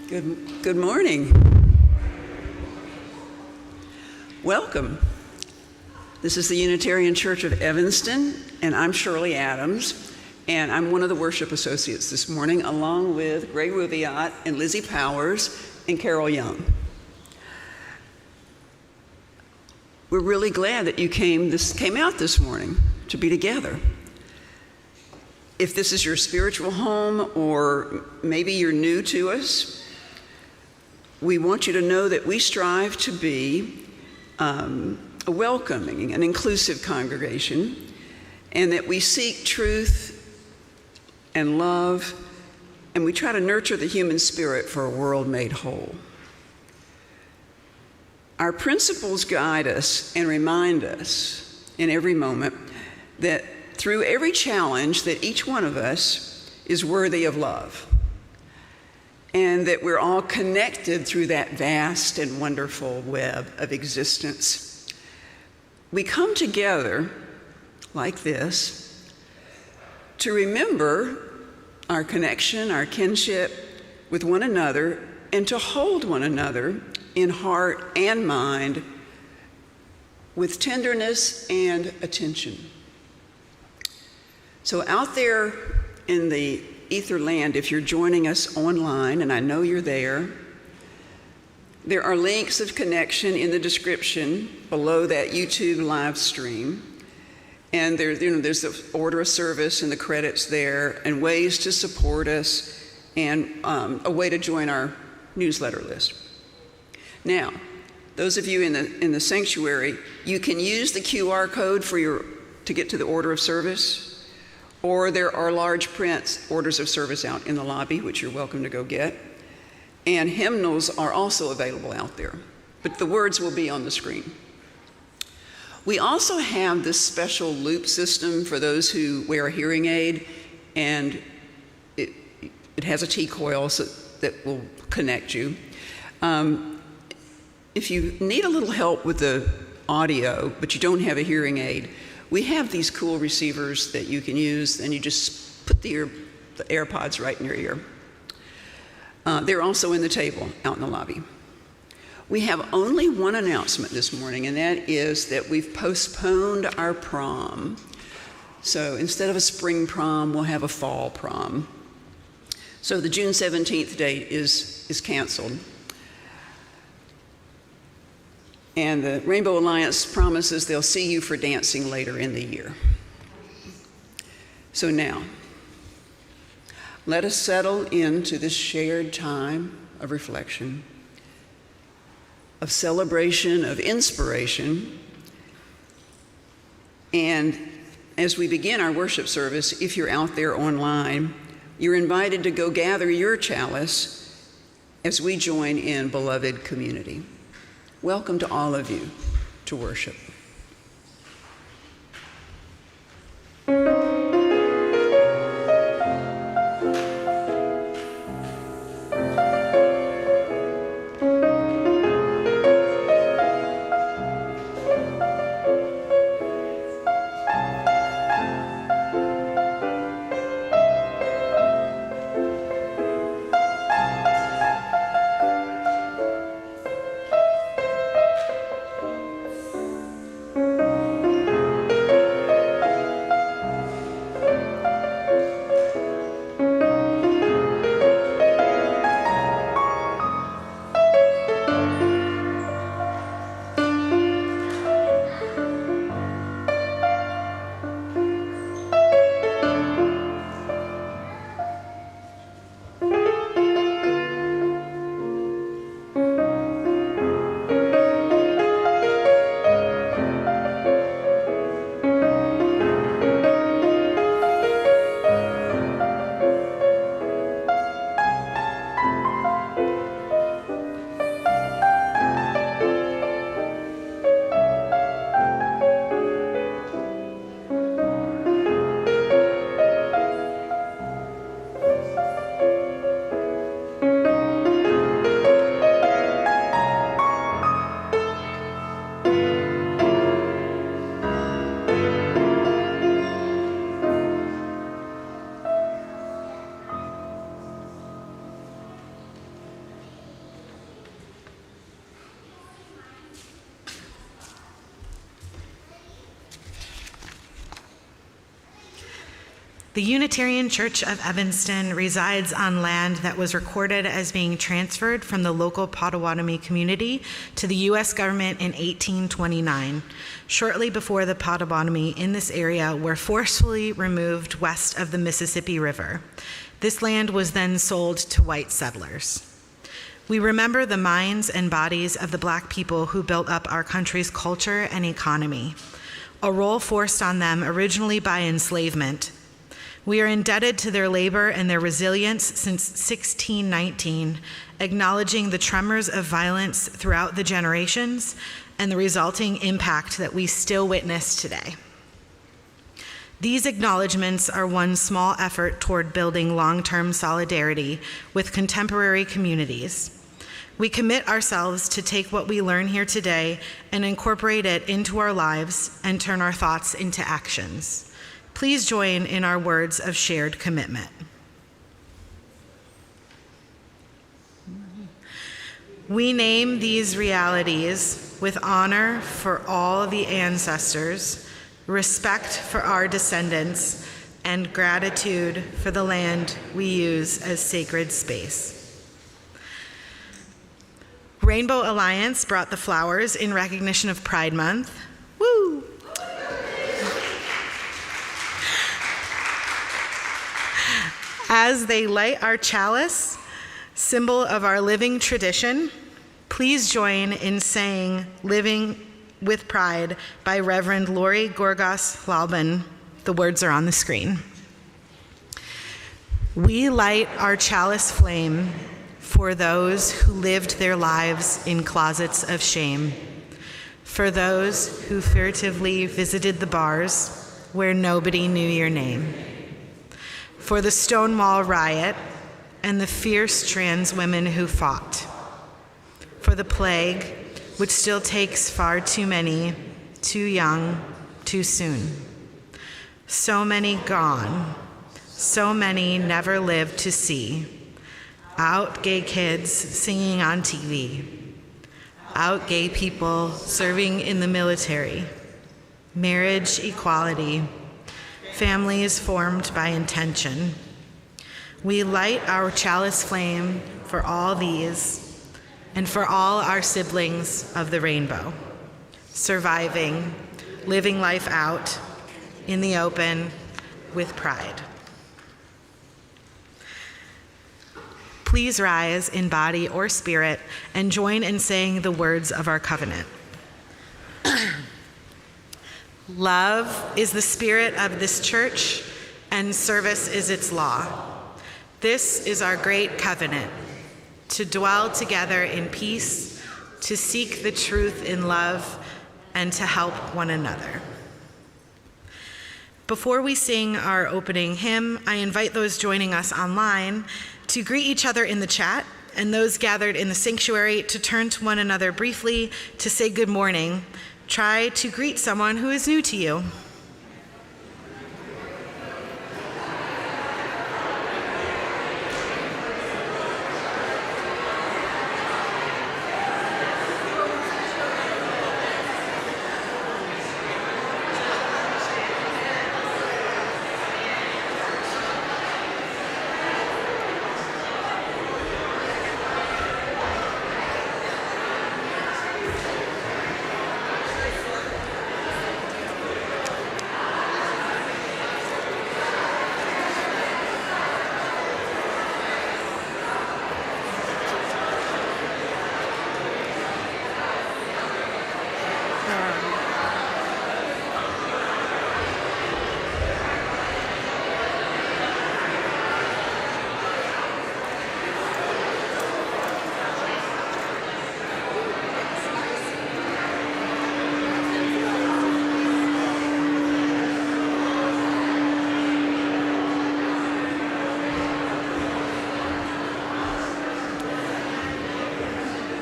Good morning. Welcome. This is the Unitarian Church of Evanston, and I'm Shirley Adams, and I'm one of the worship associates this morning, along with Gregory and Lizzy Powers and Carol Young. We're really glad that you came out this morning to be together. If this is your spiritual home, or maybe you're new to us, we want you to know that we strive to be a welcoming and inclusive congregation, and that we seek truth and love, and we try to nurture the human spirit for a world made whole. Our principles guide us and remind us in every moment that through every challenge that each one of us is worthy of love, and that we're all connected through that vast and wonderful web of existence. We come together like this to remember our connection, our kinship with one another, and to hold one another in heart and mind with tenderness and attention. So out there in the ether land, if you're joining us online, and I know you're there are links of connection in the description below that YouTube live stream. And there's the order of service and the credits there, and ways to support us, and a way to join our newsletter list. Now, those of you in the sanctuary, you can use the QR code to get to the order of service. Or there are large print orders of service out in the lobby, which you're welcome to go get. And hymnals are also available out there, but the words will be on the screen. We also have this special loop system for those who wear a hearing aid, and it has a T-coil that will connect you. If you need a little help with the audio, but you don't have a hearing aid, we have these cool receivers that you can use, and you just put the AirPods right in your ear. They're also in the table out in the lobby. We have only one announcement this morning, and that is that we've postponed our prom. So instead of a spring prom, we'll have a fall prom. So the June 17th date is canceled. And the Rainbow Alliance promises they'll see you for dancing later in the year. So now, let us settle into this shared time of reflection, of celebration, of inspiration. And as we begin our worship service, if you're out there online, you're invited to go gather your chalice as we join in beloved community. Welcome to all of you to worship. The Unitarian Church of Evanston resides on land that was recorded as being transferred from the local Potawatomi community to the U.S. government in 1829, shortly before the Potawatomi in this area were forcefully removed west of the Mississippi River. This land was then sold to white settlers. We remember the minds and bodies of the Black people who built up our country's culture and economy, a role forced on them originally by enslavement. We are indebted to their labor and their resilience since 1619, acknowledging the tremors of violence throughout the generations and the resulting impact that we still witness today. These acknowledgements are one small effort toward building long-term solidarity with contemporary communities. We commit ourselves to take what we learn here today and incorporate it into our lives and turn our thoughts into actions. Please join in our words of shared commitment. We name these realities with honor for all the ancestors, respect for our descendants, and gratitude for the land we use as sacred space. Rainbow Alliance brought the flowers in recognition of Pride Month. Woo! As they light our chalice, symbol of our living tradition, please join in saying Living with Pride by Reverend Lori Gorgas Hlaban. The words are on the screen. We light our chalice flame for those who lived their lives in closets of shame, for those who furtively visited the bars where nobody knew your name, for the Stonewall riot and the fierce trans women who fought, for the plague which still takes far too many, too young, too soon. So many gone, so many never lived to see. Out gay kids singing on TV, out gay people serving in the military, marriage equality, families formed by intention. We light our chalice flame for all these and for all our siblings of the rainbow, surviving, living life out in the open with pride. Please rise in body or spirit and join in saying the words of our covenant. Love is the spirit of this church, and service is its law. This is our great covenant, to dwell together in peace, to seek the truth in love, and to help one another. Before we sing our opening hymn, I invite those joining us online to greet each other in the chat, and those gathered in the sanctuary to turn to one another briefly to say good morning. Try to greet someone who is new to you.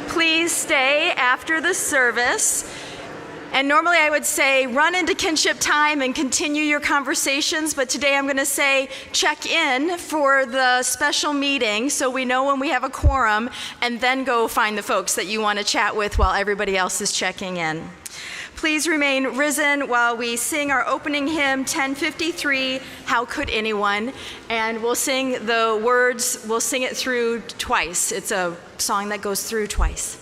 Please stay after the service. And normally I would say run into kinship time and continue your conversations, but today I'm going to say check in for the special meeting so we know when we have a quorum, and then go find the folks that you want to chat with while everybody else is checking in. Please remain risen while we sing our opening hymn, 1053, How Could Anyone? And we'll sing the words, we'll sing it through twice. It's a song that goes through twice.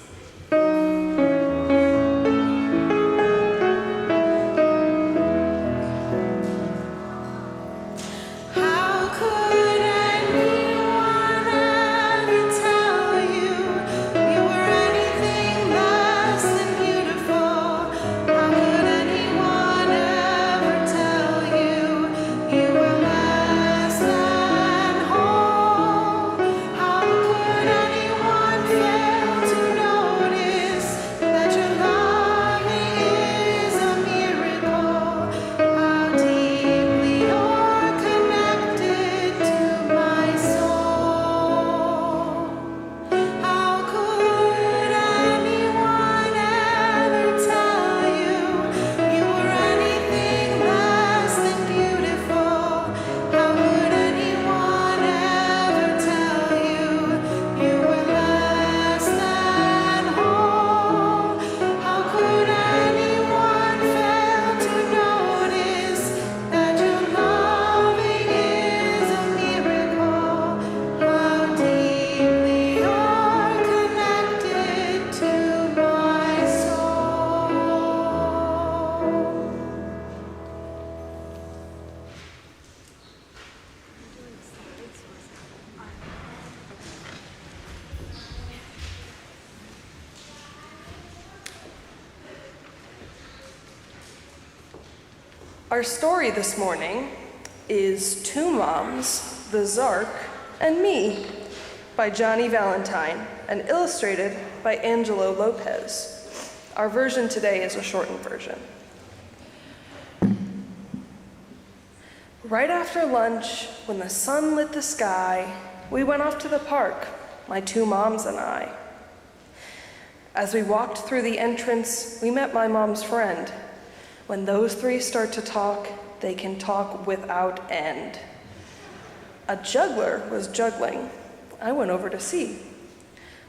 Our story this morning is Two Moms, the Zark, and Me by Johnny Valentine and illustrated by Angelo Lopez. Our version today is a shortened version. Right after lunch, when the sun lit the sky, we went off to the park, my two moms and I. As we walked through the entrance, we met my mom's friend. When those three start to talk, they can talk without end. A juggler was juggling. I went over to see.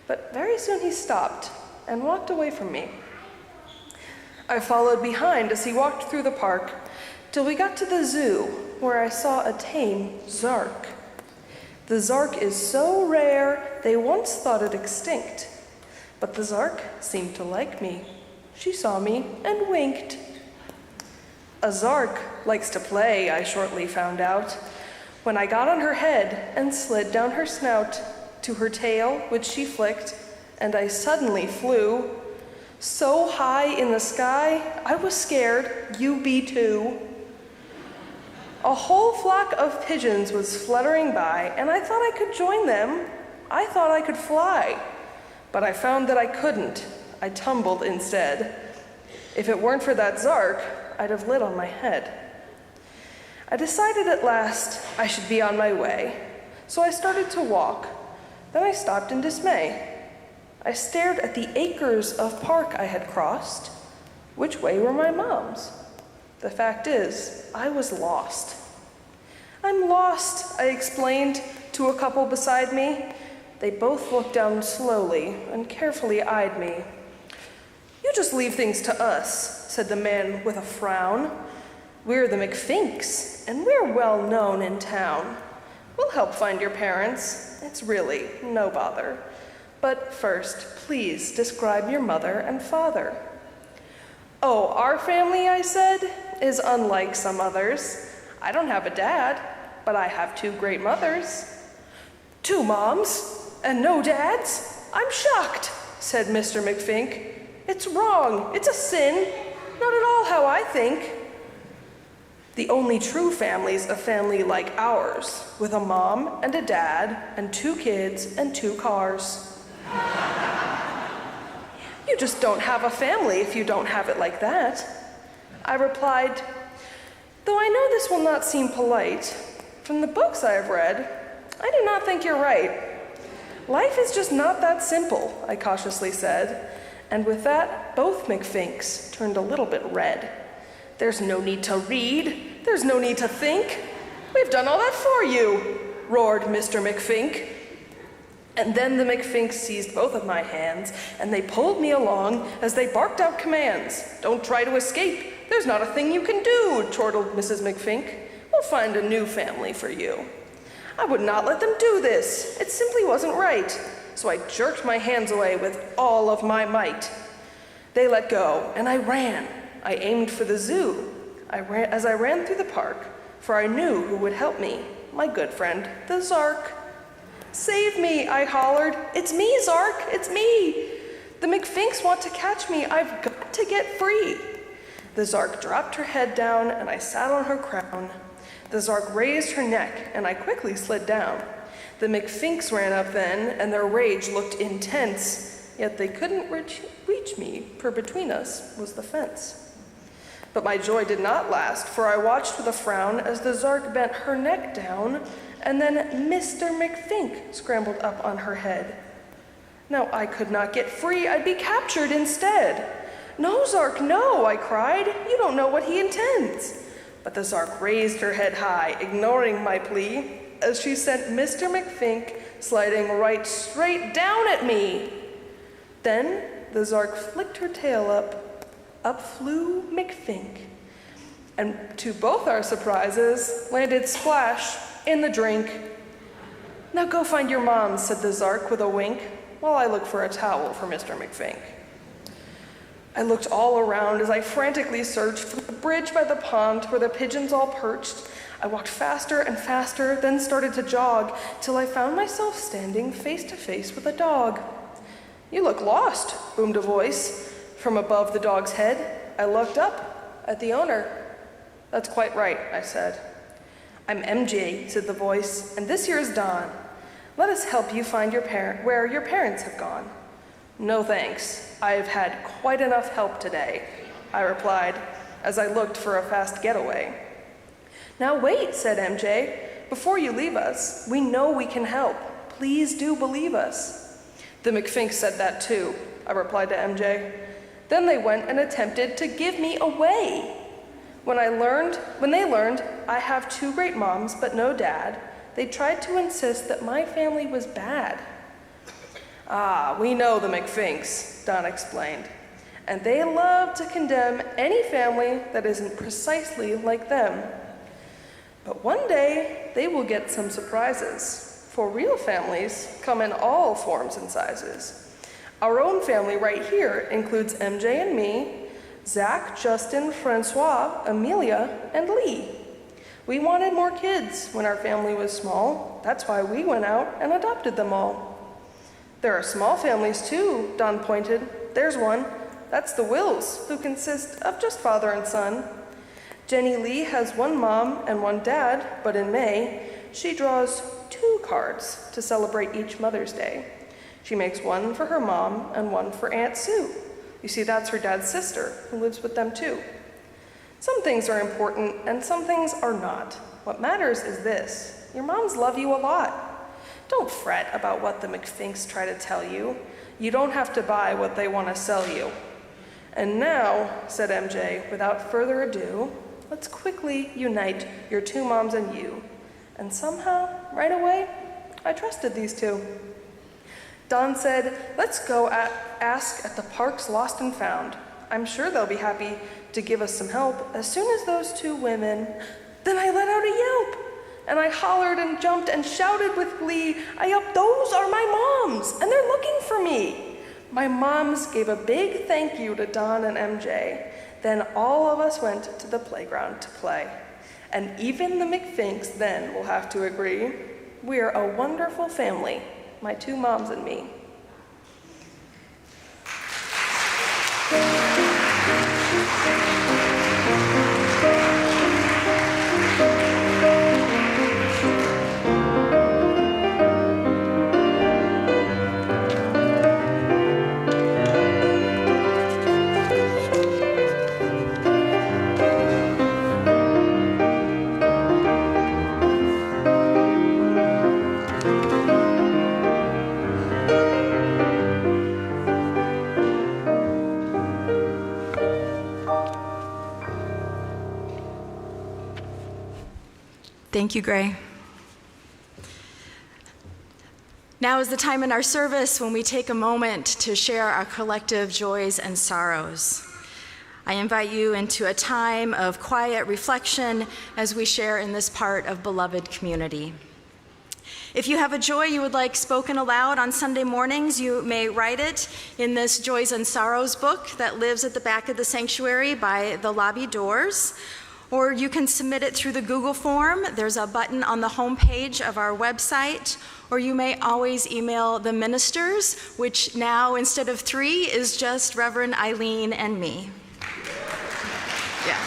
But very soon he stopped and walked away from me. I followed behind as he walked through the park till we got to the zoo, where I saw a tame Zark. The Zark is so rare, they once thought it extinct. But the Zark seemed to like me. She saw me and winked. A Zark likes to play, I shortly found out, when I got on her head and slid down her snout to her tail, which she flicked, and I suddenly flew. So high in the sky, I was scared, you be too. A whole flock of pigeons was fluttering by, and I thought I could join them. I thought I could fly, but I found that I couldn't. I tumbled instead. If it weren't for that Zark, I'd have lit on my head. I decided at last I should be on my way, so I started to walk. Then I stopped in dismay. I stared at the acres of park I had crossed. Which way were my moms? The fact is, I was lost. I'm lost, I explained to a couple beside me. They both looked down slowly and carefully eyed me. You just leave things to us, said the man with a frown. We're the McFinks, and we're well known in town. We'll help find your parents. It's really no bother. But first, please describe your mother and father. Oh, our family, I said, is unlike some others. I don't have a dad, but I have two great mothers. Two moms and no dads? I'm shocked, said Mr. McFink. It's wrong, it's a sin, not at all how I think. The only true family's a family like ours, with a mom and a dad and two kids and two cars. You just don't have a family if you don't have it like that. I replied, though I know this will not seem polite, from the books I have read, I do not think you're right. Life is just not that simple, I cautiously said. And with that, both McFinks turned a little bit red. There's no need to read. There's no need to think. We've done all that for you, roared Mr. McFink. And then the McFinks seized both of my hands, and they pulled me along as they barked out commands. "Don't try to escape. There's not a thing you can do," chortled Mrs. McFink. "We'll find a new family for you." I would not let them do this. It simply wasn't right. So I jerked my hands away with all of my might. They let go, and I ran. I aimed for the zoo. As I ran through the park, for I knew who would help me, my good friend, the Zark. "Save me," I hollered. "It's me, Zark, it's me. The McFinks want to catch me. I've got to get free." The Zark dropped her head down, and I sat on her crown. The Zark raised her neck, and I quickly slid down. The McFinks ran up then, and their rage looked intense, yet they couldn't reach me, for between us was the fence. But my joy did not last, for I watched with a frown as the Zark bent her neck down, and then Mr. McFink scrambled up on her head. Now I could not get free, I'd be captured instead. "No, Zark, no," I cried, "you don't know what he intends." But the Zark raised her head high, ignoring my plea, as she sent Mr. McFink sliding right straight down at me. Then the Zark flicked her tail up flew McFink, and to both our surprises, landed splash in the drink. "Now go find your mom," said the Zark with a wink, while I looked for a towel for Mr. McFink. I looked all around as I frantically searched for the bridge by the pond where the pigeons all perched. I walked faster and faster, then started to jog, till I found myself standing face to face with a dog. "You look lost," boomed a voice from above the dog's head. I looked up at the owner. "That's quite right," I said. "I'm MJ," said the voice, "and this here is Don. Let us help you find where your parents have gone." "No thanks. I have had quite enough help today," I replied as I looked for a fast getaway. "Now wait," said MJ. "Before you leave us, we know we can help. Please do believe us." "The McFinks said that too," I replied to MJ. Then they went and attempted to give me away. When they learned I have 2 great moms but no dad, they tried to insist that my family was bad. "Ah, we know the McFinks," Don explained, "and they love to condemn any family that isn't precisely like them. But one day, they will get some surprises, for real families come in all forms and sizes. Our own family right here includes MJ and me, Zach, Justin, Francois, Amelia, and Lee. We wanted more kids when our family was small. That's why we went out and adopted them all." "There are small families too," Don pointed. "There's one. That's the Wills, who consist of just father and son. Jenny Lee has 1 mom and 1 dad, but in May, she draws 2 cards to celebrate each Mother's Day. She makes 1 for her mom and 1 for Aunt Sue. You see, that's her dad's sister, who lives with them too. Some things are important and some things are not. What matters is this: your moms love you a lot. Don't fret about what the McFinks try to tell you. You don't have to buy what they want to sell you." "And now," said MJ, "without further ado, let's quickly unite your 2 moms and you." And somehow, right away, I trusted these 2. Don said, "Let's go ask at the Parks Lost and Found. I'm sure they'll be happy to give us some help." As soon as those 2 women, then I let out a yelp, and I hollered and jumped and shouted with glee, I yelped, "Those are my moms, and they're looking for me." My moms gave a big thank you to Don and MJ. Then all of us went to the playground to play. And even the McFinks then will have to agree, we're a wonderful family, my 2 moms and me. Thank you, Gray. Now is the time in our service when we take a moment to share our collective joys and sorrows. I invite you into a time of quiet reflection as we share in this part of beloved community. If you have a joy you would like spoken aloud on Sunday mornings, you may write it in this Joys and Sorrows book that lives at the back of the sanctuary by the lobby doors, or you can submit it through the Google form. There's a button on the homepage of our website, or you may always email the ministers, which now, instead of 3, is just Reverend Eileen and me. Yeah.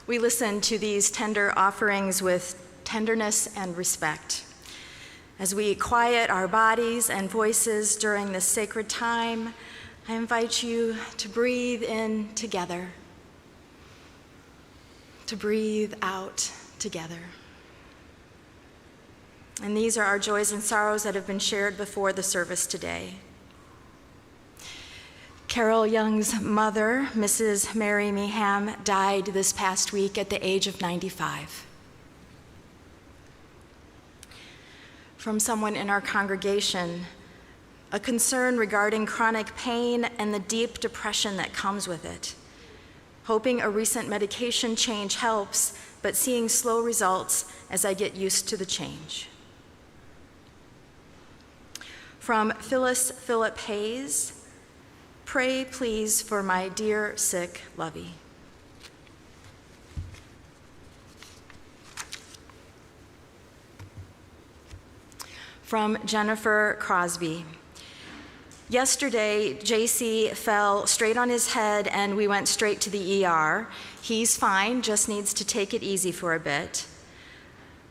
We listen to these tender offerings with tenderness and respect. As we quiet our bodies and voices during this sacred time, I invite you to breathe in together, to breathe out together. And these are our joys and sorrows that have been shared before the service today. Carol Young's mother, Mrs. Mary Meeham, died this past week at the age of 95. From someone in our congregation, a concern regarding chronic pain and the deep depression that comes with it. Hoping a recent medication change helps, but seeing slow results as I get used to the change. From Phyllis Phillip Hayes, pray please for my dear sick Lovey. From Jennifer Crosby, yesterday JC fell straight on his head and we went straight to the ER. He's fine, just needs to take it easy for a bit.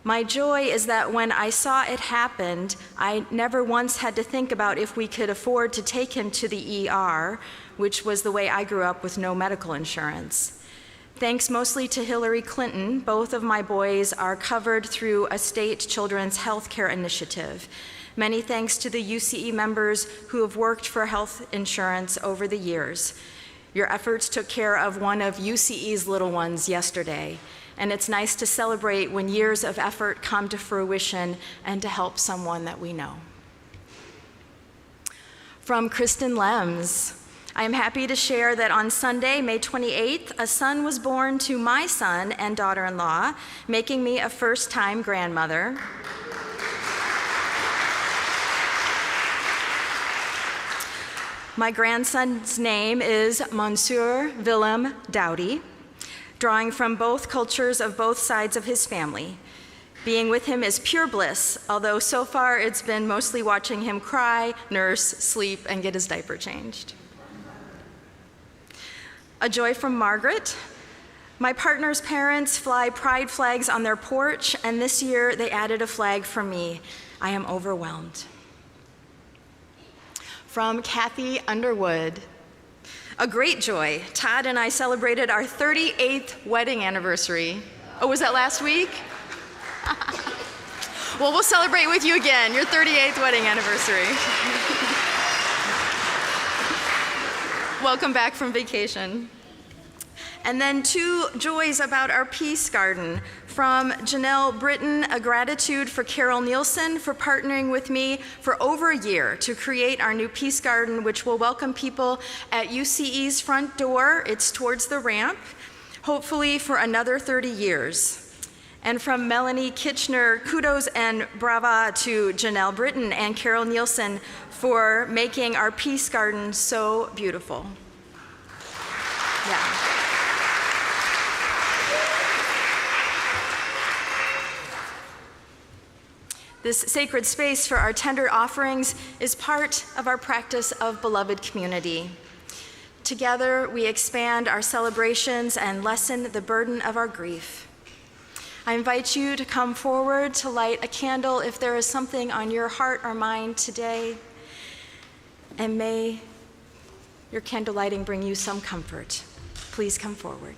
My joy is that when I saw it happen, I never once had to think about if we could afford to take him to the ER, which was the way I grew up with no medical insurance. Thanks mostly to Hillary Clinton, both of my boys are covered through a state children's health care initiative. Many thanks to the UCE members who have worked for health insurance over the years. Your efforts took care of one of UCE's little ones yesterday. And it's nice to celebrate when years of effort come to fruition and to help someone that we know. From Kristen Lems, I am happy to share that on Sunday, May 28th, a son was born to my son and daughter-in-law, making me a first-time grandmother. My grandson's name is Monsieur Willem Dowdy, drawing from both cultures of both sides of his family. Being with him is pure bliss, although so far it's been mostly watching him cry, nurse, sleep, and get his diaper changed. A joy from Margaret. My partner's parents fly pride flags on their porch, and this year they added a flag for me. I am overwhelmed. From Kathy Underwood. A great joy. Todd and I celebrated our 38th wedding anniversary. Oh, was that last week? Well, we'll celebrate with you again, your 38th wedding anniversary. Welcome back from vacation. And then 2 joys about our Peace Garden. From Janelle Britton, a gratitude for Carol Nielsen for partnering with me for over a year to create our new Peace Garden, which will welcome people at UCE's front door. It's towards the ramp, hopefully for another 30 years. And from Melanie Kitchener, kudos and brava to Janelle Britton and Carol Nielsen for making our Peace Garden so beautiful. Yeah. This sacred space for our tender offerings is part of our practice of beloved community. Together, we expand our celebrations and lessen the burden of our grief. I invite you to come forward to light a candle if there is something on your heart or mind today, and may your candle lighting bring you some comfort. Please come forward.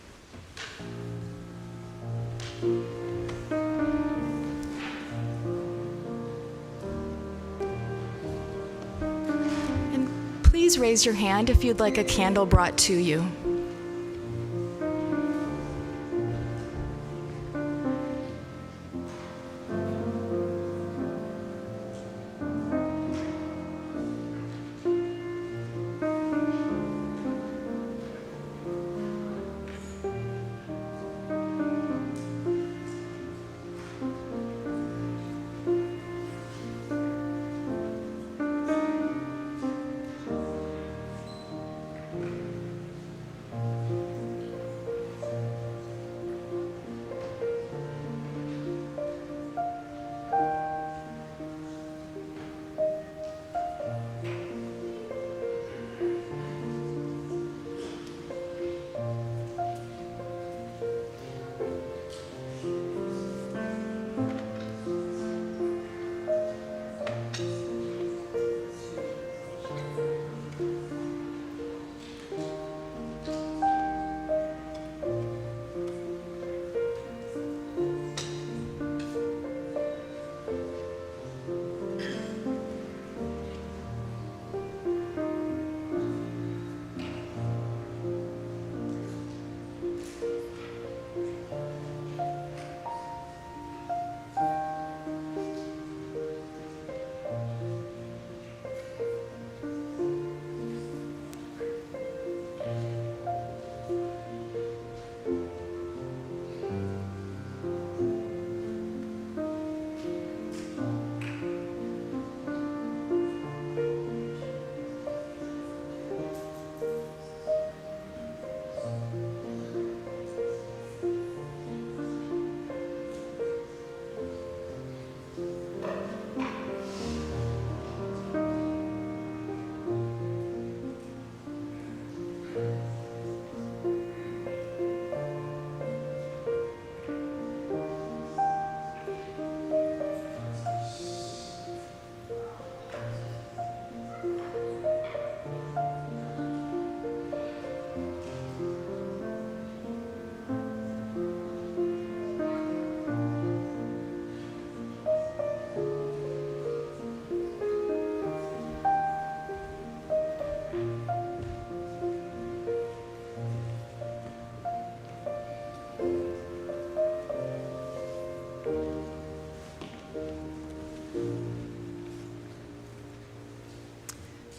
Please raise your hand if you'd like a candle brought to you.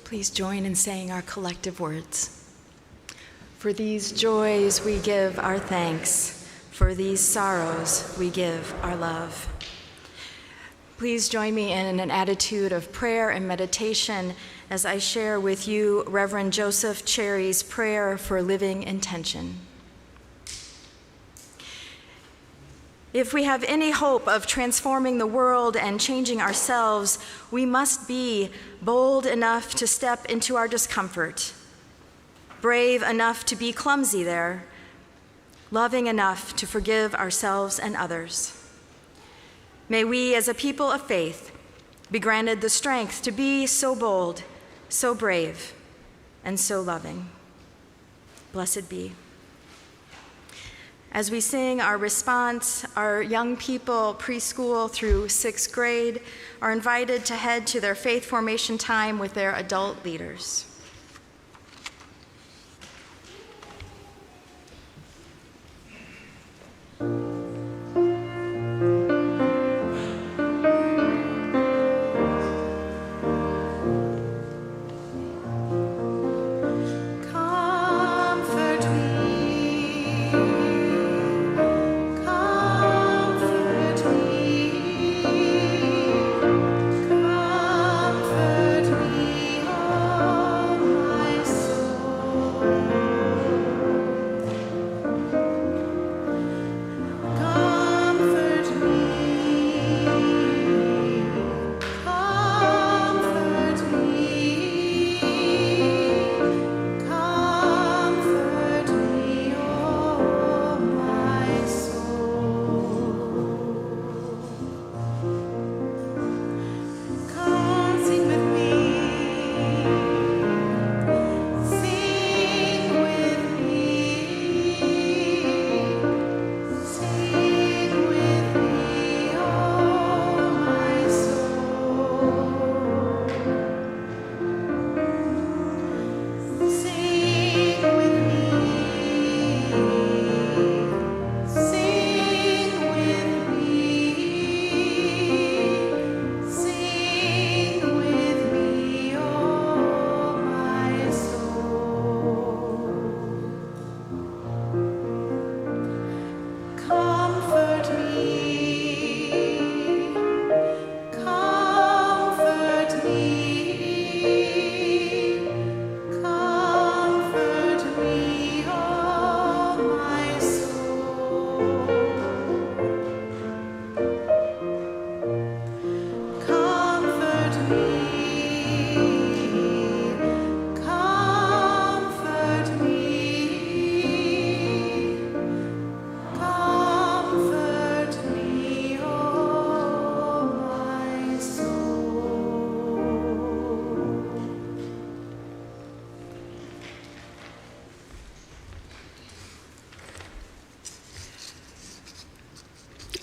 Please join in saying our collective words. For these joys we give our thanks. For these sorrows we give our love. Please join me in an attitude of prayer and meditation as I share with you Reverend Joseph Cherry's prayer for living intention. If we have any hope of transforming the world and changing ourselves, we must be bold enough to step into our discomfort, brave enough to be clumsy there, loving enough to forgive ourselves and others. May we, as a people of faith, be granted the strength to be so bold, so brave, and so loving. Blessed be. As we sing our response, our young people, preschool through 6th grade, are invited to head to their faith formation time with their adult leaders.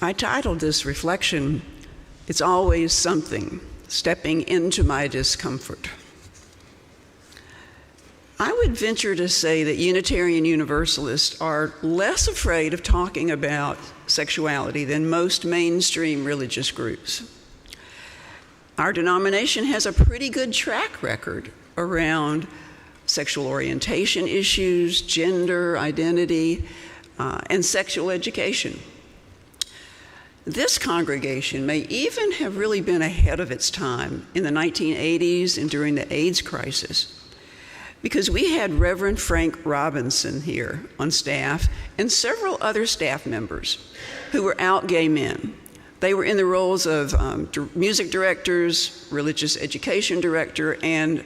I titled this reflection, "It's Always Something, Stepping into My Discomfort." I would venture to say that Unitarian Universalists are less afraid of talking about sexuality than most mainstream religious groups. Our denomination has a pretty good track record around sexual orientation issues, gender identity, and sexual education. This congregation may even have really been ahead of its time in the 1980s and during the AIDS crisis, because we had Reverend Frank Robinson here on staff and several other staff members who were out gay men. They were in the roles of music directors, religious education director, and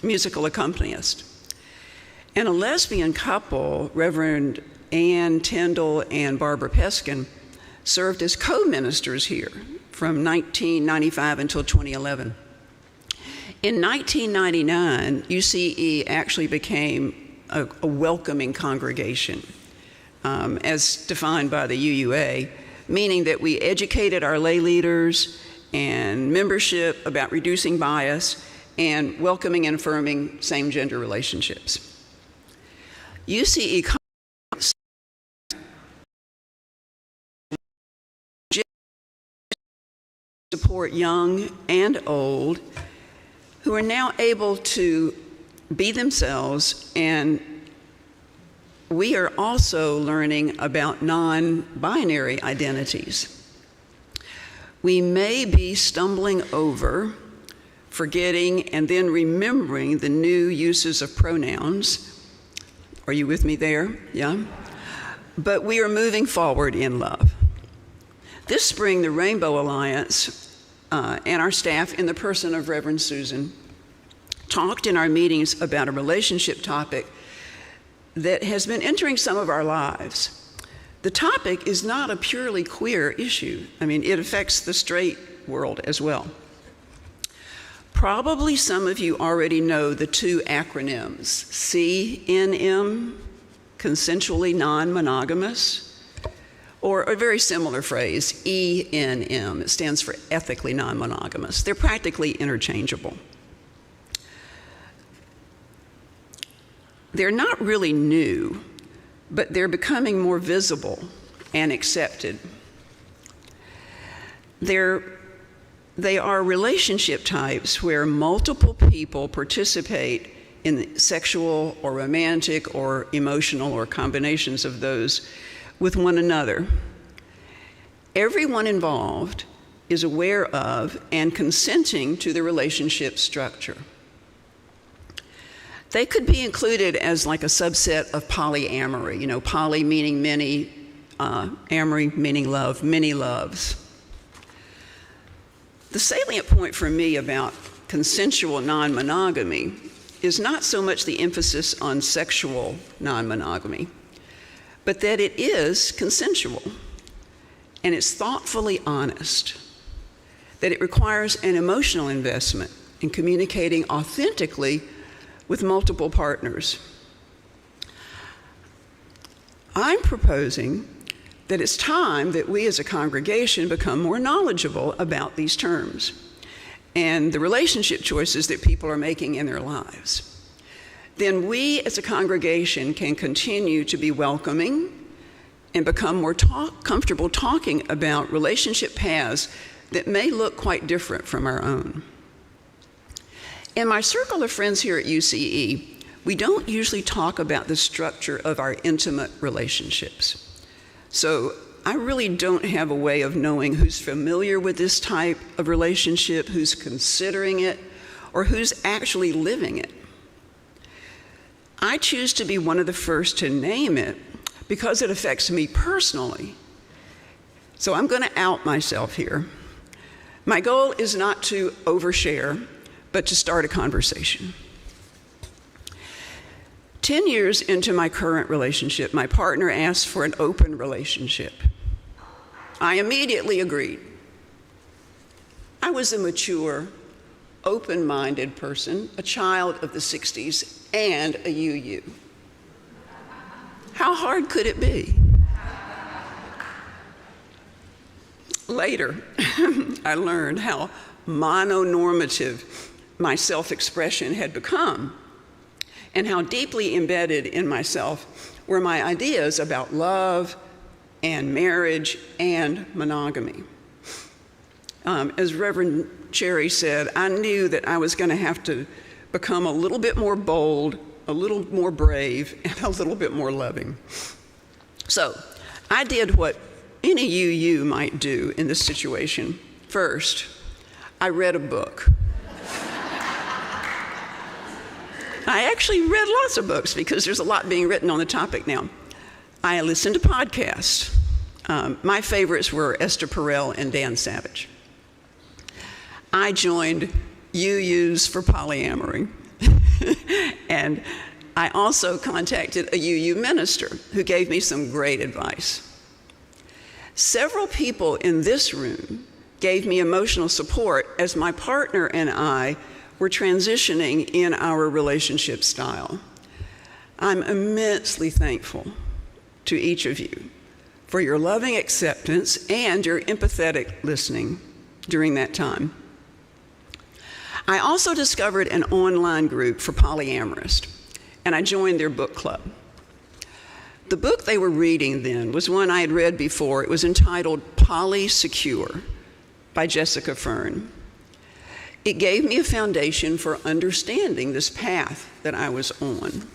musical accompanist. And a lesbian couple, Reverend Ann Tyndall and Barbara Peskin, served as co-ministers here from 1995 until 2011. In 1999, UCE actually became a welcoming congregation, as defined by the UUA, meaning that we educated our lay leaders and membership about reducing bias and welcoming and affirming same-gender relationships. UCE support young and old who are now able to be themselves, and we are also learning about non-binary identities. We may be stumbling over, forgetting, and then remembering the new uses of pronouns. Are you with me there? Yeah? But we are moving forward in love. This spring, the Rainbow Alliance and our staff, in the person of Reverend Susan, talked in our meetings about a relationship topic that has been entering some of our lives. The topic is not a purely queer issue. I mean, it affects the straight world as well. Probably some of you already know the two acronyms, CNM, consensually non-monogamous, or a very similar phrase, ENM. It stands for ethically non-monogamous. They're practically interchangeable. They're not really new, but they're becoming more visible and accepted. They are relationship types where multiple people participate in sexual or romantic or emotional or combinations of those with one another. Everyone involved is aware of and consenting to the relationship structure. They could be included as like a subset of polyamory, you know, poly meaning many, amory meaning love, many loves. The salient point for me about consensual non-monogamy is not so much the emphasis on sexual non-monogamy, but that it is consensual and it's thoughtfully honest, that it requires an emotional investment in communicating authentically with multiple partners. I'm proposing that it's time that we as a congregation become more knowledgeable about these terms and the relationship choices that people are making in their lives. Then we as a congregation can continue to be welcoming and become more comfortable talking about relationship paths that may look quite different from our own. In my circle of friends here at UCE, we don't usually talk about the structure of our intimate relationships. So I really don't have a way of knowing who's familiar with this type of relationship, who's considering it, or who's actually living it. I choose to be one of the first to name it because it affects me personally. So I'm going to out myself here. My goal is not to overshare, but to start a conversation. 10 years into my current relationship, my partner asked for an open relationship. I immediately agreed. I was a mature, open-minded person, a child of the 60s, and a UU. How hard could it be? Later, I learned how mononormative my self-expression had become, and how deeply embedded in myself were my ideas about love and marriage and monogamy. As Reverend Cherry said, I knew that I was going to have to become a little bit more bold, a little more brave, and a little bit more loving. So I did what any UU might do in this situation. First, I read a book. I actually read lots of books because there's a lot being written on the topic now. I listened to podcasts. My favorites were Esther Perel and Dan Savage. I joined UUs for polyamory. And I also contacted a UU minister who gave me some great advice. Several people in this room gave me emotional support as my partner and I were transitioning in our relationship style. I'm immensely thankful to each of you for your loving acceptance and your empathetic listening during that time. I also discovered an online group for polyamorists, and I joined their book club. The book they were reading then was one I had read before. It was entitled Polysecure by Jessica Fern. It gave me a foundation for understanding this path that I was on.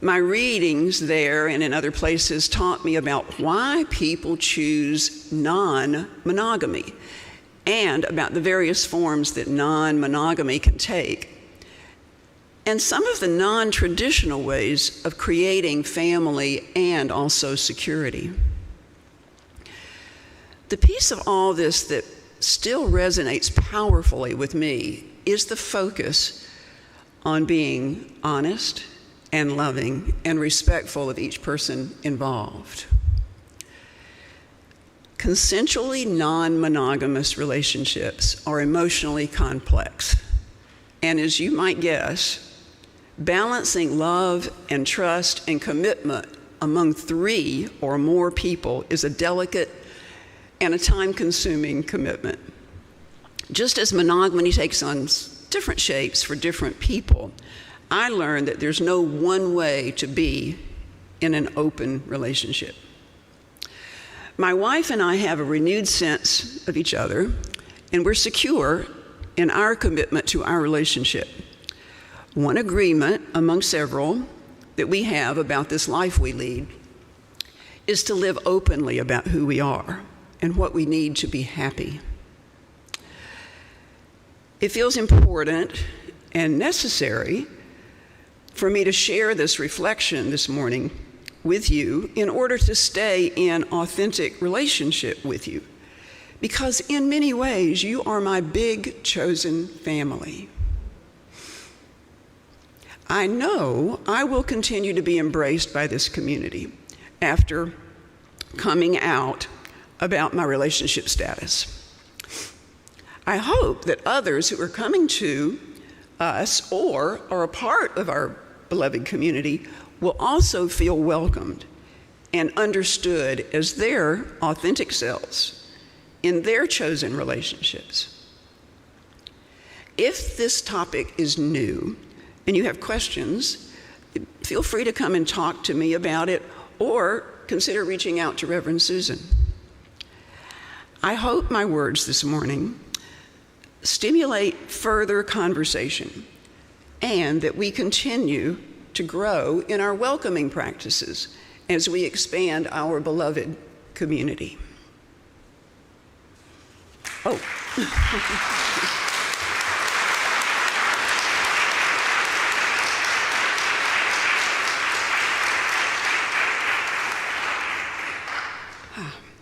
My readings there and in other places taught me about why people choose non-monogamy and about the various forms that non-monogamy can take, and some of the non-traditional ways of creating family and also security. The piece of all this that still resonates powerfully with me is the focus on being honest and loving and respectful of each person involved. Consensually non-monogamous relationships are emotionally complex, and as you might guess, balancing love and trust and commitment among 3 or more people is a delicate and a time-consuming commitment. Just as monogamy takes on different shapes for different people, I learned that there's no one way to be in an open relationship. My wife and I have a renewed sense of each other, and we're secure in our commitment to our relationship. One agreement among several that we have about this life we lead is to live openly about who we are and what we need to be happy. It feels important and necessary for me to share this reflection this morning with you in order to stay in authentic relationship with you, because in many ways you are my big chosen family. I know I will continue to be embraced by this community after coming out about my relationship status. I hope that others who are coming to us or are a part of our beloved community will also feel welcomed and understood as their authentic selves in their chosen relationships. If this topic is new and you have questions, feel free to come and talk to me about it or consider reaching out to Reverend Susan. I hope my words this morning stimulate further conversation and that we continue to grow in our welcoming practices as we expand our beloved community. Oh.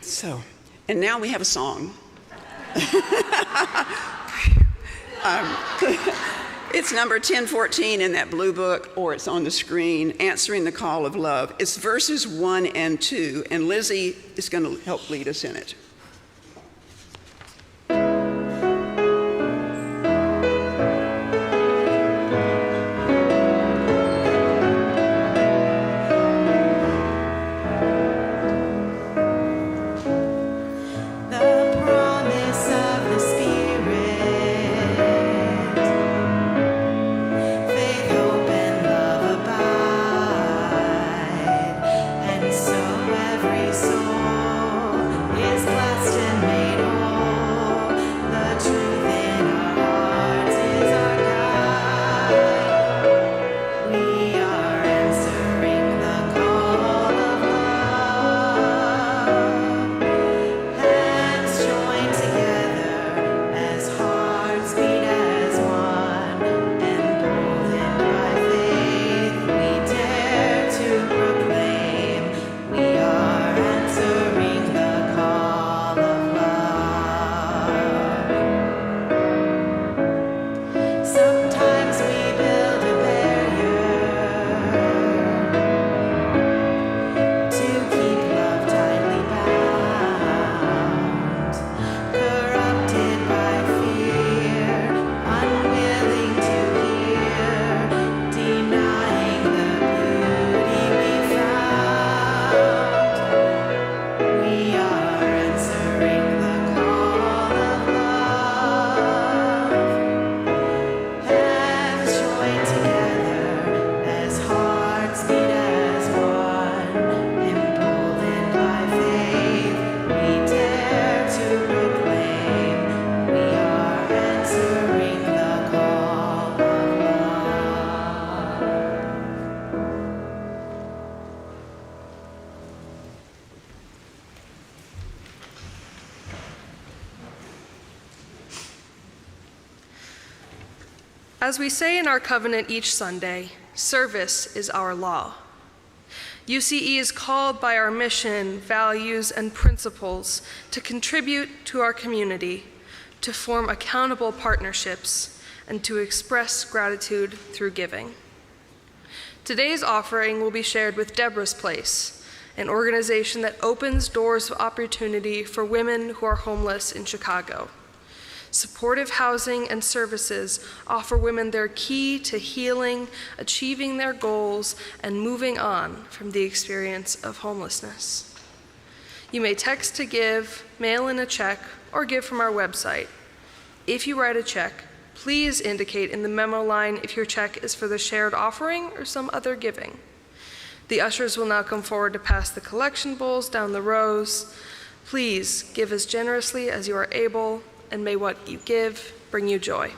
So, and now we have a song. It's number 1014 in that blue book, or it's on the screen, Answering the Call of Love. It's verses 1 and 2, and Lizzy is going to help lead us in it. Every soul is glad. As we say in our covenant each Sunday, service is our law. UCE is called by our mission, values, and principles to contribute to our community, to form accountable partnerships, and to express gratitude through giving. Today's offering will be shared with Deborah's Place, an organization that opens doors of opportunity for women who are homeless in Chicago. Supportive housing and services offer women their key to healing, achieving their goals, and moving on from the experience of homelessness. You may text to give, mail in a check, or give from our website. If you write a check, please indicate in the memo line if your check is for the shared offering or some other giving. The ushers will now come forward to pass the collection bowls down the rows. Please give as generously as you are able, and may what you give bring you joy.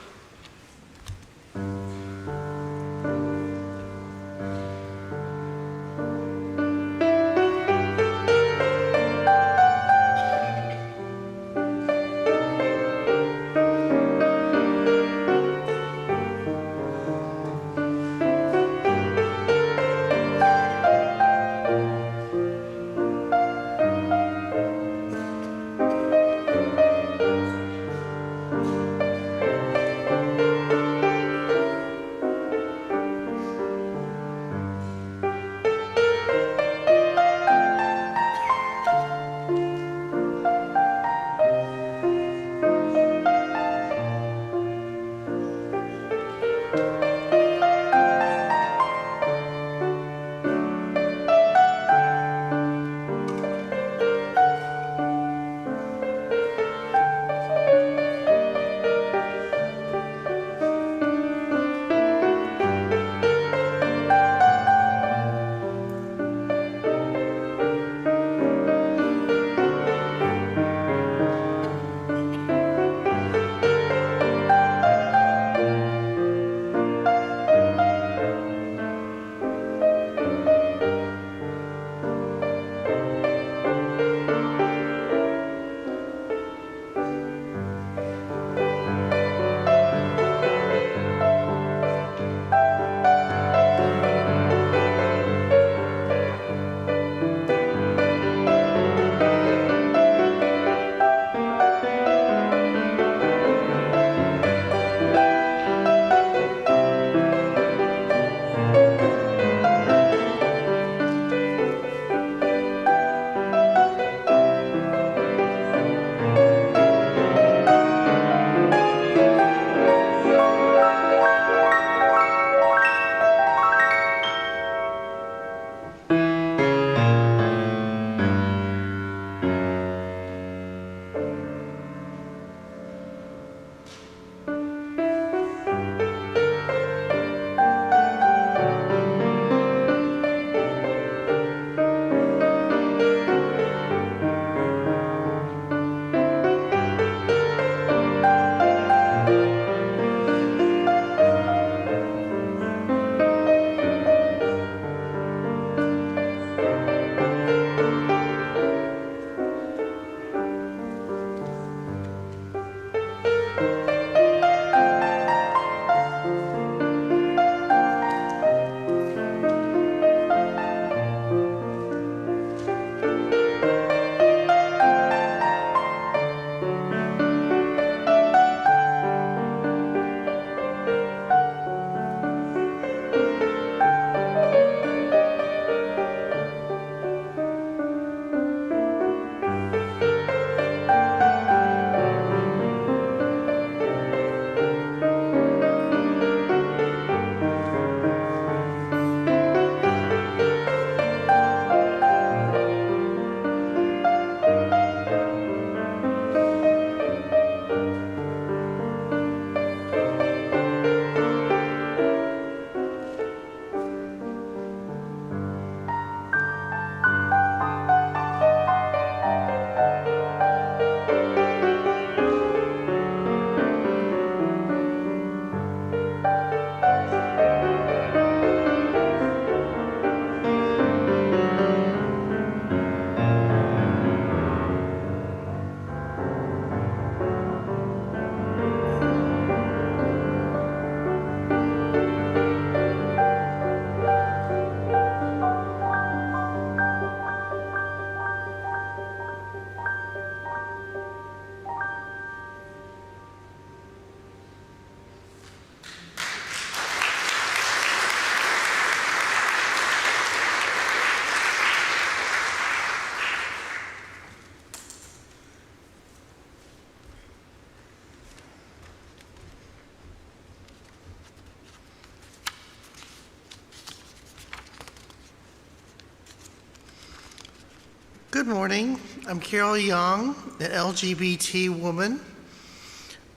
Good morning. I'm Carol Young, an LGBT woman.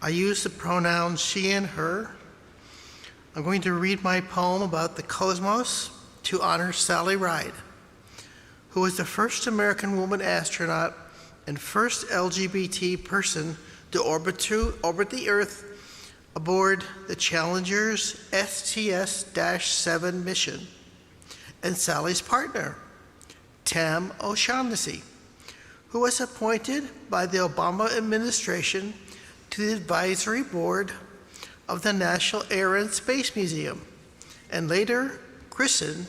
I use the pronouns she and her. I'm going to read my poem about the cosmos to honor Sally Ride, who was the first American woman astronaut and first LGBT person to orbit the Earth aboard the Challenger's STS-7 mission, and Sally's partner, Tam O'Shaughnessy, who was appointed by the Obama administration to the advisory board of the National Air and Space Museum, and later christened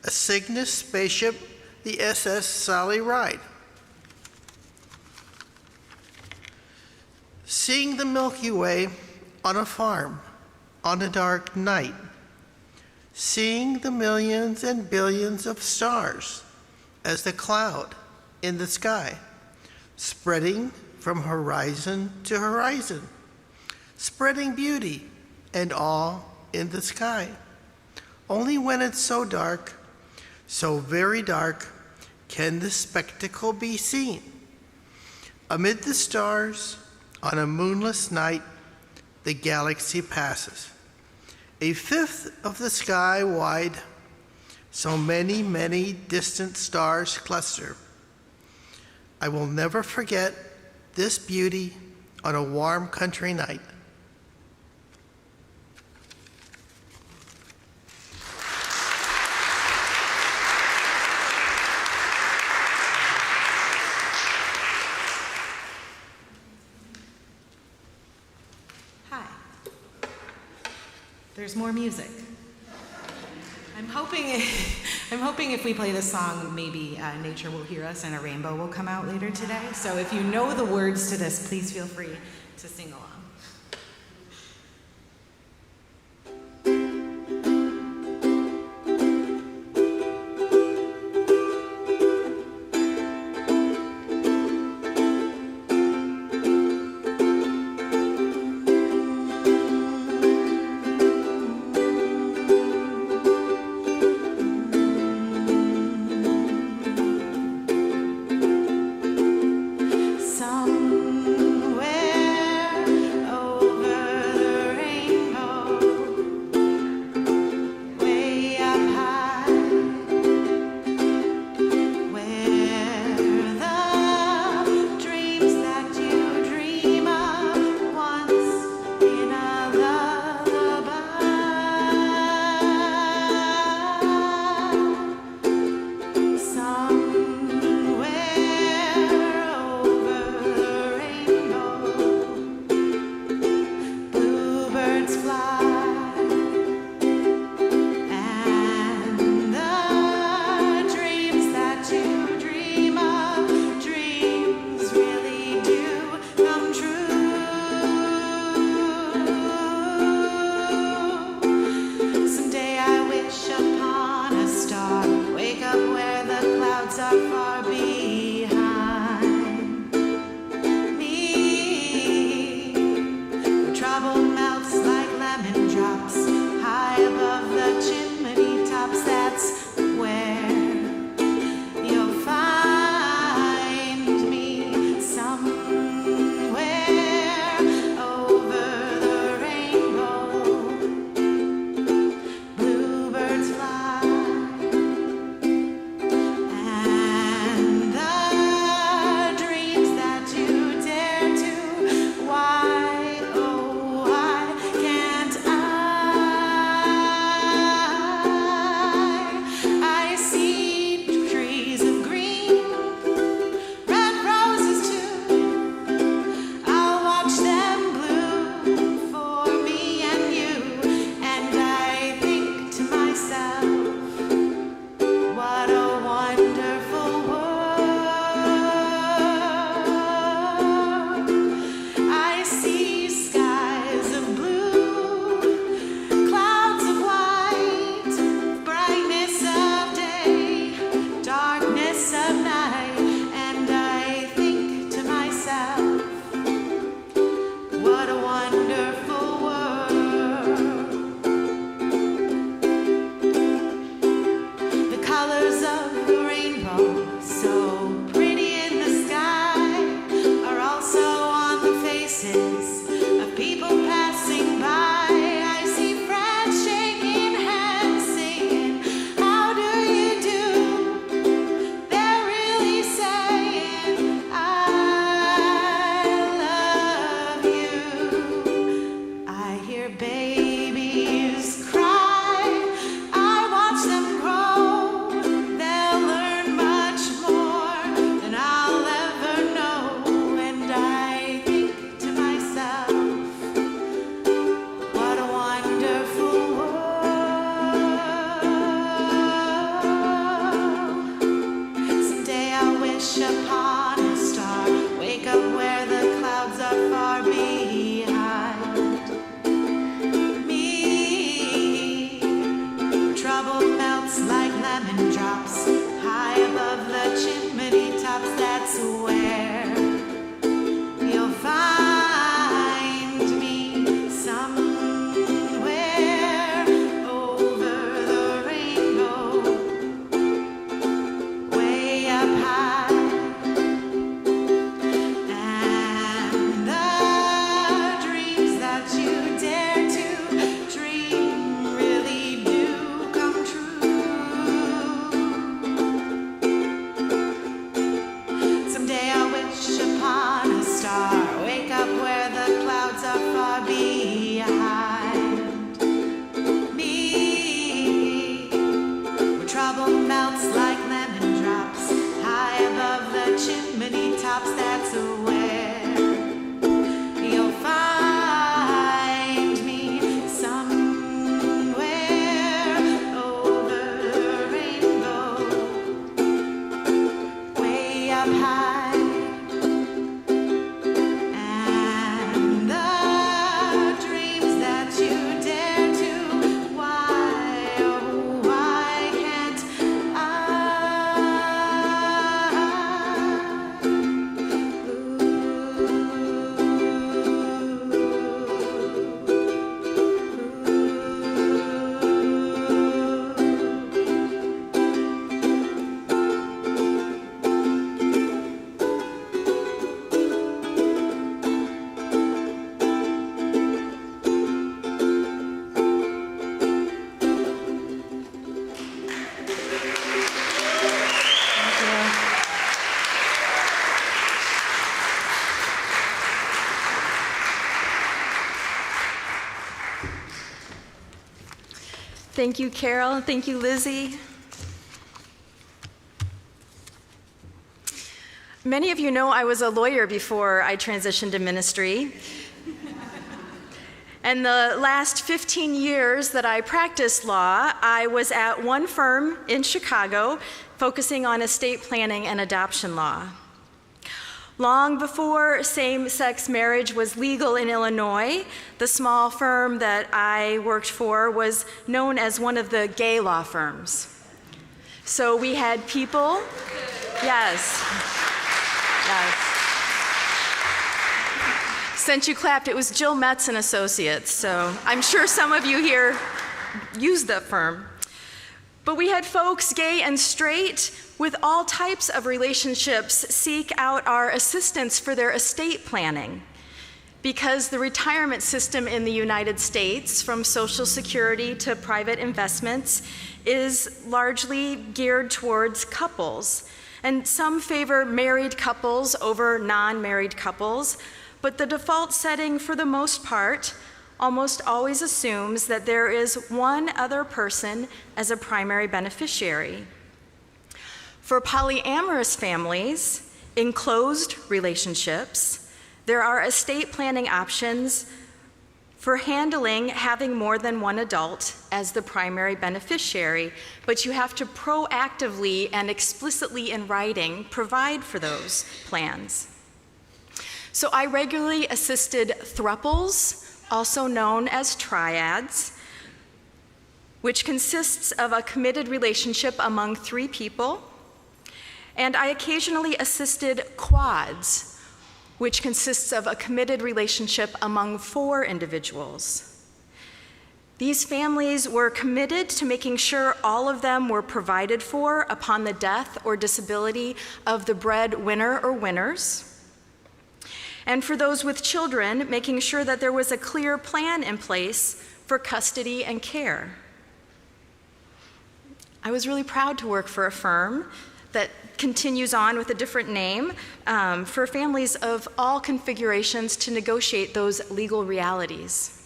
a Cygnus spaceship the SS Sally Ride. Seeing the Milky Way on a farm on a dark night, seeing the millions and billions of stars as the cloud in the sky, spreading from horizon to horizon, spreading beauty and awe in the sky. Only when it's so dark, so very dark, can this spectacle be seen. Amid the stars, on a moonless night, the galaxy passes. A fifth of the sky wide, so many, many distant stars cluster. I will never forget this beauty on a warm country night. Hi. There's more music. I'm hoping if we play this song, maybe nature will hear us and a rainbow will come out later today. So if you know the words to this, please feel free to sing along. And the wish upon a star, wake up where the clouds are far behind me. Trouble melts like lemon drops high above the chimney tops. That's where you'll find me, somewhere over the rainbow, way up high. And the dreams that you dare to dream really do come true. Someday I'll wish upon a star, wake up where the clouds are far behind me, where trouble melts like lemon drops high above the chimney tops. That's where you'll find me, somewhere over the rainbow, way up high. And the dreams that you dare to, why, oh, why can't I? Thank you, Carol. Thank you, Lizzy. Many of you know I was a lawyer before I transitioned to ministry. And the last 15 years that I practiced law, I was at one firm in Chicago focusing on estate planning and adoption law. Long before same-sex marriage was legal in Illinois, the small firm that I worked for was known as one of the gay law firms. So we had people, yes. Since you clapped, it was Jill Metz and Associates, so I'm sure some of you here used that firm. But we had folks, gay and straight, with all types of relationships seek out our assistance for their estate planning, because the retirement system in the United States, from Social Security to private investments, is largely geared towards couples. And some favor married couples over non-married couples, but the default setting for the most part almost always assumes that there is one other person as a primary beneficiary. For polyamorous families, in closed relationships, there are estate planning options for handling having more than one adult as the primary beneficiary, but you have to proactively and explicitly in writing provide for those plans. So I regularly assisted thruples, also known as triads, which consists of a committed relationship among 3 people. And I occasionally assisted quads, which consists of a committed relationship among 4 individuals. These families were committed to making sure all of them were provided for upon the death or disability of the breadwinner or winners. And for those with children, making sure that there was a clear plan in place for custody and care. I was really proud to work for a firm that continues on with a different name for families of all configurations to negotiate those legal realities.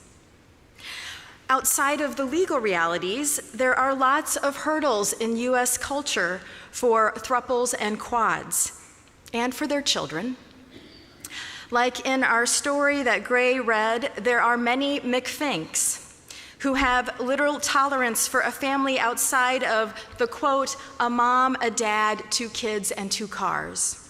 Outside of the legal realities, there are lots of hurdles in US culture for thruples and quads, and for their children. Like in our story that Gray read, there are many McFinks who have literal tolerance for a family outside of the quote, a mom, a dad, 2 kids, and 2 cars.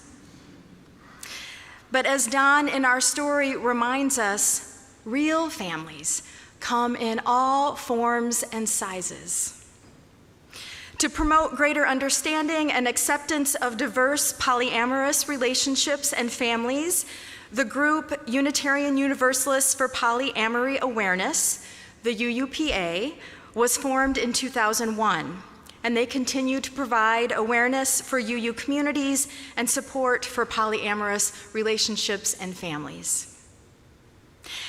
But as Don in our story reminds us, real families come in all forms and sizes. To promote greater understanding and acceptance of diverse polyamorous relationships and families, the group Unitarian Universalists for Polyamory Awareness, the UUPA, was formed in 2001, and they continue to provide awareness for UU communities and support for polyamorous relationships and families.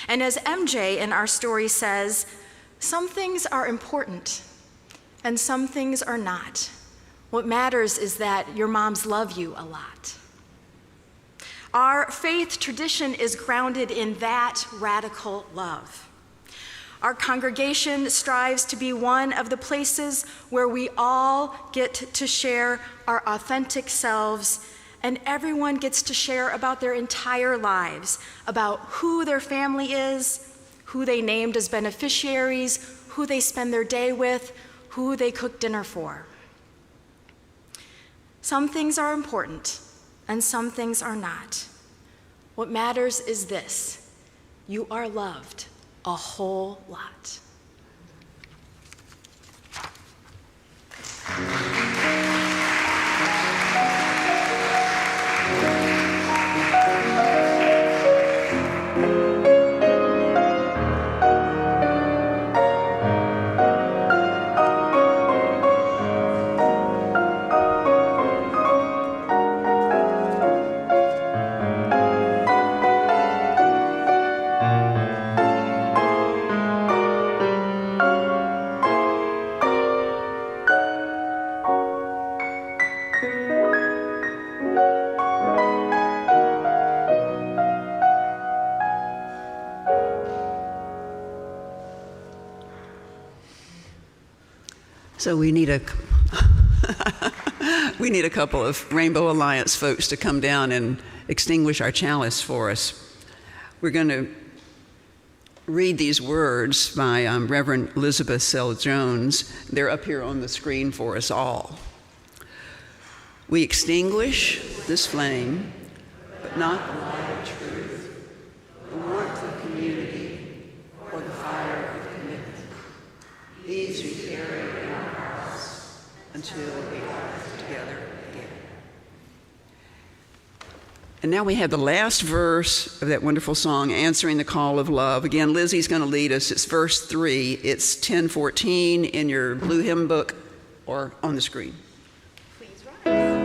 And as MJ in our story says, some things are important and some things are not. What matters is that your moms love you a lot. Our faith tradition is grounded in that radical love. Our congregation strives to be one of the places where we all get to share our authentic selves, and everyone gets to share about their entire lives, about who their family is, who they named as beneficiaries, who they spend their day with, who they cook dinner for. Some things are important, and some things are not. What matters is this: you are loved a whole lot. So we need a couple of Rainbow Alliance folks to come down and extinguish our chalice for us. We're going to read these words by Reverend Elizabeth Sell Jones. They're up here on the screen for us all. We extinguish this flame, but not the light of truth, the warmth of community, or the fire of commitment. These we carry in our hearts until we are together again. And now we have the last verse of that wonderful song, Answering the Call of Love. Again, Lizzy's going to lead us. It's verse 3. It's 10:14 in your blue hymn book or on the screen. Please rise.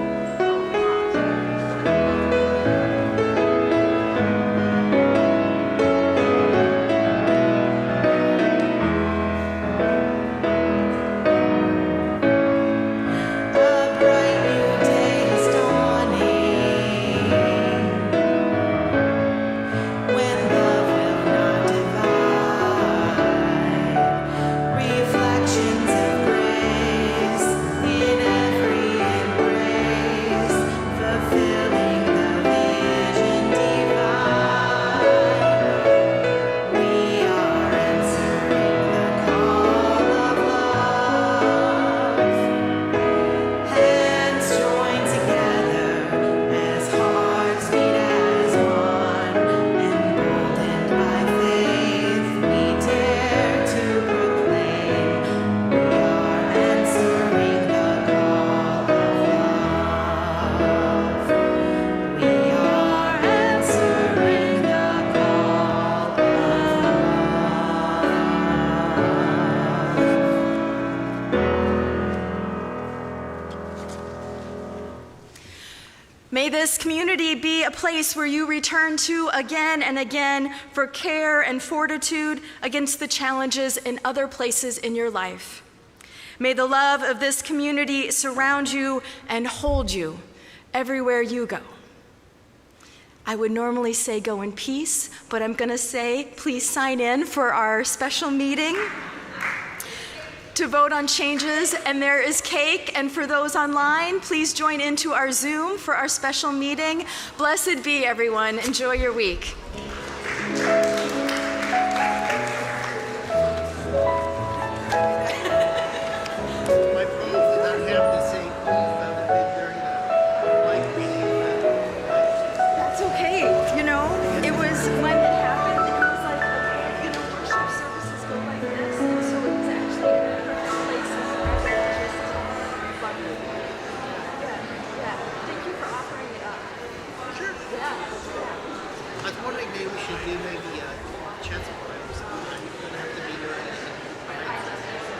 May this community be a place where you return to again and again for care and fortitude against the challenges in other places in your life. May the love of this community surround you and hold you everywhere you go. I would normally say go in peace, but I'm going to say please sign in for our special meeting to vote on changes, and there is cake. And for those online, please join into our Zoom for our special meeting. Blessed be everyone. Enjoy your week. when it happened, it was like, okay, you know, worship services go like this, and so it was actually a perfect place for just fun. Yeah. Thank you for offering it up. Sure. Yeah. I was wondering maybe we should do maybe a chance of or something. I don't have to be there.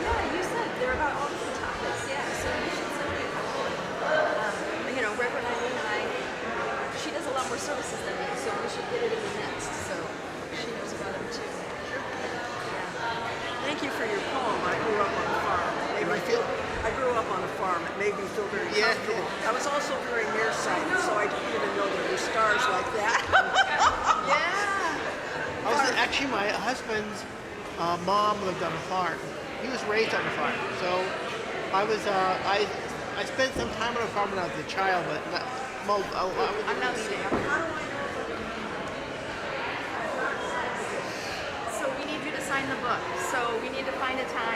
Yeah, you said they're about all different topics. Yeah, so you should send me a couple. You know, Reverend Eileen and I, she does a lot more services than me, so we should get it in the next. So she knows about them too. Sure. Yeah. Thank you for your poem. I grew up on a farm. I grew up on a farm. It made me feel very comfortable. I was also very nearsighted, so I didn't even know there were stars like that. Yeah. Actually, my husband's mom lived on a farm. He was raised on a farm, so I was I spent some time on a farm when I was a child, but I'm not leaving. So we need you to sign the book. So we need to find a time.